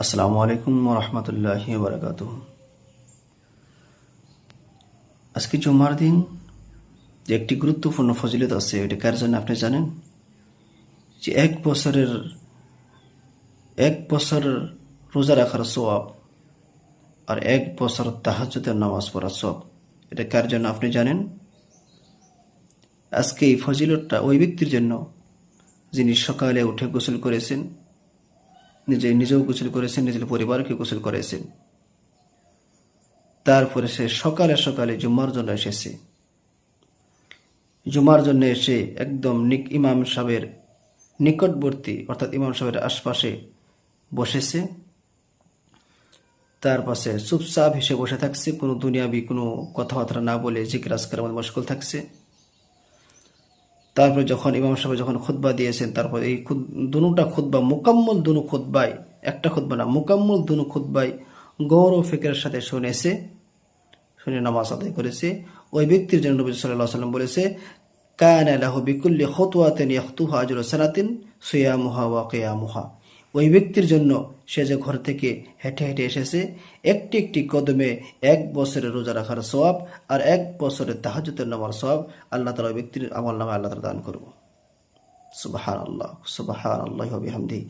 আসসালামু আলাইকুম রহমতুল্লাহি বারাকাতুহু। আজকে জুমার দিন যে একটি গুরুত্বপূর্ণ ফজিলত আছে, এটা কার জন্য আপনি জানেন? যে এক বছর রোজা রাখার সওয়াব আর এক বছর তাহাজ্জুদের নামাজ পড়ার সওয়াব, এটা কার জন্য আপনি জানেন? আজকে এই ফজিলতটা ওই ব্যক্তির জন্য যিনি সকালে উঠে গোসল করেছেন, নিজেও গোসল করেছেন, নিজের পরিবারকে গোসল করেছেন, তারপরে সে সকালে সকালে জুম্মার জন্য এসেছে। জুমার জন্য এসে একদম ইমাম সাহেবের নিকটবর্তী অর্থাৎ ইমাম সাহেবের আশপাশে বসেছে, তার পাশে চুপচাপ হেসে বসে থাকছে, কোনো দুনিয়াবি কোনো কথাবার্তা না বলে জিকির আজকারের মধ্যে মশগুল থাকছে। তারপরে যখন ইমাম সাহেব যখন খুতবা দিয়েছেন, তারপর এই দুটা খুতবা মোকাম্মল, দুনো খুতবায়, একটা খুতবা না, মোকাম্মল দুনো খুতবায় গৌরব ফিকরের সাথে শুনে নামাজ আদায় করেছে। ওই ব্যক্তির জন্য নবী সাল্লাল্লাহু আলাইহি ওয়াসাল্লাম বলেছে, কানা লাহু বিকুল্লি খুতওয়াতিন ইয়াখতুহা আজরু সানাতিন সিয়ামুহা ওয়া কিয়ামুহা। ওই ব্যক্তির জন্য সে যে ঘর থেকে হেঁটে হেঁটে এসেছে, একটি একটি কদমে এক বছরের রোজা রাখার সওয়াব আর এক বছরের তাহাজ্জুদের নামার সওয়াব আল্লাহ তাআলা ওই ব্যক্তির আমল নামায় আল্লাহ তাআলা দান করব। সুবহানাল্লাহ, সুবহানাল্লাহি ওয়া বিহামদিহি।